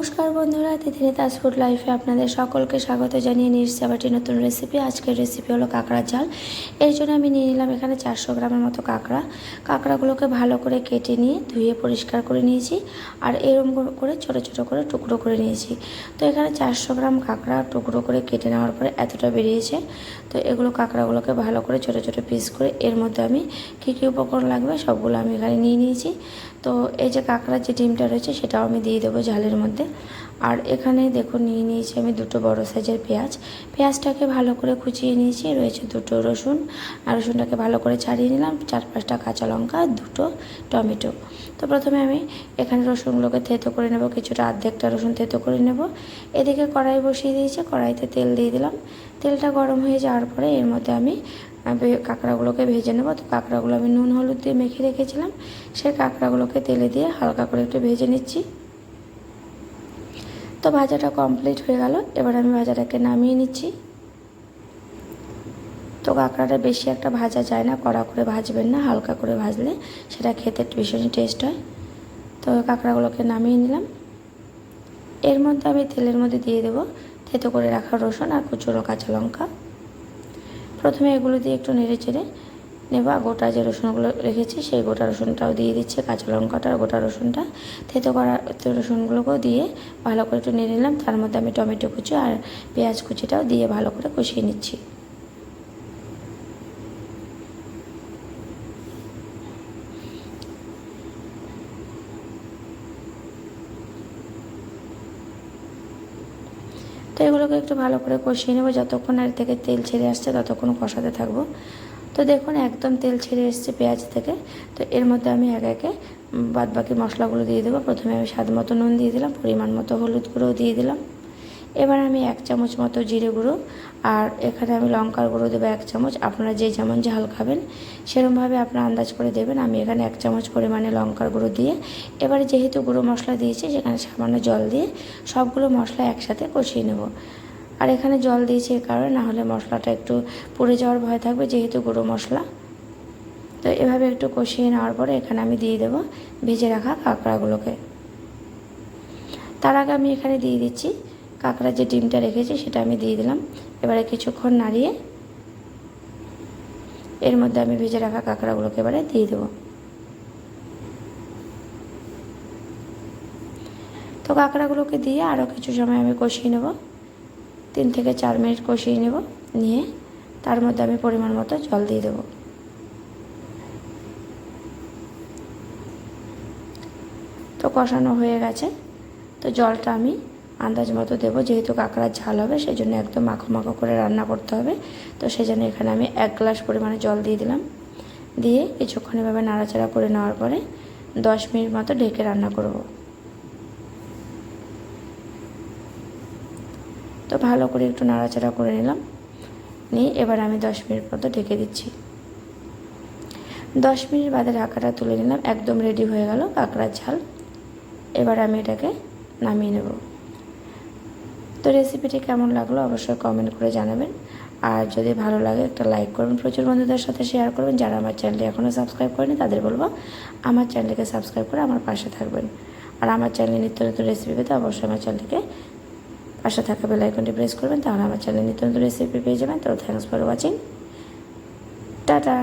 নমস্কার বন্ধুরা, তিথির তাজ ফুড লাইফে আপনাদের সকলকে স্বাগত জানিয়ে নিয়ে এসেছি আবার একটি নতুন রেসিপি। আজকের রেসিপি হলো কাঁকড়ার ঝাল। এর জন্য আমি নিয়ে নিলাম এখানে 400 গ্রামের মতো কাঁকড়াগুলোকে ভালো করে কেটে নিয়ে ধুয়ে পরিষ্কার করে নিয়েছি আর এরকম করে ছোটো ছোটো করে টুকরো করে নিয়েছি। তো এখানে 400 গ্রাম কাঁকড়া টুকরো করে কেটে নেওয়ার পরে এতটা বেরিয়েছে। তো এগুলো কাঁকড়াগুলোকে ভালো করে ছোটো ছোটো পিস করে এর মধ্যে আমি কী কী উপকরণ লাগবে সবগুলো আমি এখানে নিয়ে নিয়েছি। তো এই যে কাঁকড়ার যে ডিমটা রয়েছে সেটাও আমি দিয়ে দেবো ঝালের মধ্যে। আর এখানে দেখুন নিয়ে নিয়েছি আমি দুটো বড় সাইজের পেঁয়াজটাকে ভালো করে কুচিয়ে নিয়েছি। রয়েছে দুটো রসুন, আর রসুনটাকে ভালো করে ছাড়িয়ে নিলাম, 4-5টা কাঁচা লঙ্কা, দুটো টমেটো। তো প্রথমে আমি এখানে রসুনগুলোকে থেতো করে নেব, কিছুটা অর্ধেকটা রসুন থেতো করে নেব। এদিকে কড়াই বসিয়ে দিয়েছি, কড়াইতে তেল দিয়ে দিলাম। তেলটা গরম হয়ে যাওয়ার পরে এর মধ্যে আমি কাঁকড়াগুলোকে ভেজে নেব। তো কাঁকড়াগুলো আমি নুন হলুদ দিয়ে মেখে রেখেছিলাম, সেই কাঁকড়াগুলোকে তেলে দিয়ে হালকা করে একটু ভেজে নিচ্ছি। তো ভাজাটা কমপ্লিট হয়ে গেল, এবার আমি ভাজাটাকে নামিয়ে নিচ্ছি। তো কাঁকড়াটা বেশি একটা ভাজা যায় না, কড়া করে ভাজবেন না, হালকা করে ভাজলে সেটা খেতে ভীষণই টেস্ট হয়। তো কাঁকড়াগুলোকে নামিয়ে নিলাম। এর মধ্যে আমি তেলের মধ্যে দিয়ে দেবো থেতো করে রাখা রসুন আর কুচনো কাঁচা লঙ্কা। প্রথমে এগুলো দিয়ে একটু নেড়ে চেড়ে নেব। গোটা যে রসুনগুলো রেখেছি সেই গোটা রসুনটাও দিয়ে দিচ্ছি, কাঁচা লঙ্কাটা আর গোটা রসুনটা থেতো করা রসুনগুলোকেও দিয়ে ভালো করে একটু নেড়ে নিলাম। তার মধ্যে আমি টমেটো কুচি আর পেঁয়াজ কুচিটাও দিয়ে ভালো করে কষিয়ে নিচ্ছি। তো এগুলোকে একটু ভালো করে কষিয়ে নেব, যতক্ষণ এর থেকে তেল ছেড়ে আসছে ততক্ষণ কষাতে থাকবো। তো দেখুন একদম তেল ছেড়ে এসছে পেঁয়াজ থেকে। তো এর মধ্যে আমি একে একে বাদবাকি মশলাগুলো দিয়ে দেবো। প্রথমে আমি স্বাদ মতো নুন দিয়ে দিলাম, পরিমাণ মতো হলুদ গুঁড়োও দিয়ে দিলাম। এবার আমি 1 চামচ মতো জিরে গুঁড়ো আর এখানে আমি লঙ্কার গুঁড়ো দেবো 1 চামচ। আপনারা যে যেমন ঝাল খাবেন সেরকমভাবে আপনারা আন্দাজ করে দেবেন। আমি এখানে 1 চামচ পরিমাণে লঙ্কার গুঁড়ো দিয়ে এবারে যেহেতু গুঁড়ো মশলা দিয়েছি সেখানে সামান্য জল দিয়ে সবগুলো মশলা একসাথে কষিয়ে নেব। আর এখানে জল দিয়েছি এই কারণে, না হলে মশলাটা একটু পুড়ে যাওয়ার ভয় থাকবে যেহেতু গুঁড়ো মশলা। তো এভাবে একটু কষিয়ে নেওয়ার পরে এখানে আমি দিয়ে দেবো ভেজে রাখা কাঁকড়াগুলোকে। তার আগে আমি এখানে দিয়ে দিচ্ছি কাঁকড়ার যে ডিমটা রেখেছি সেটা আমি দিয়ে দিলাম। এবারে কিছুক্ষণ নাড়িয়ে এর মধ্যে আমি ভেজে রাখা কাঁকড়াগুলোকে এবারে দিয়ে দেবো। তো কাঁকড়াগুলোকে দিয়ে আরও কিছু সময় আমি কষিয়ে নেব, 3 থেকে 4 মিনিট কষিয়ে নেব। নিয়ে তার মধ্যে আমি পরিমাণ মতো জল দিয়ে দেবো। তো কষানো হয়ে গেছে। তো জলটা আমি আন্দাজ মতো দেবো, যেহেতু কাঁকড়ার ঝাল হবে সেই জন্য একদম মাখো মাখো করে রান্না করতে হবে। তো সেই জন্য এখানে আমি 1 গ্লাস পরিমাণে জল দিয়ে দিলাম। দিয়ে কিছুক্ষণ এভাবে নাড়াচাড়া করে নেওয়ার পরে 10 মিনিট মতো ঢেকে রান্না করব। তো ভালো করে একটু নাড়াচাড়া করে নিলাম, নিয়ে এবার আমি 10 মিনিট মতো ঢেকে দিচ্ছি। 10 মিনিট বাদে ঢাকাটা তুলে নিলাম, একদম রেডি হয়ে গেল কাঁকড়ার ঝাল। এবার আমি এটাকে নামিয়ে নেব। তো রেসিপিটি কেমন লাগলো অবশ্যই কমেন্ট করে জানাবেন। আর যদি ভালো লাগে একটা লাইক করবেন, প্রচুর বন্ধুদের সাথে শেয়ার করবেন। যারা আমার চ্যানেলটি এখনও সাবস্ক্রাইব করেনি তাদের বলবো আমার চ্যানেলকে সাবস্ক্রাইব করে আমার পাশে থাকবেন। আর আমার চ্যানেলে নিত্য নতুন রেসিপি পেতে অবশ্যই আমার চ্যানেলকে পাশে থাকা বেল আইকনটি প্রেস করবেন, তাহলে আমার চ্যানেলে নিত্য নতুন রেসিপি পেয়ে যাবেন। তো থ্যাঙ্কস ফর ওয়াচিং, টাটা।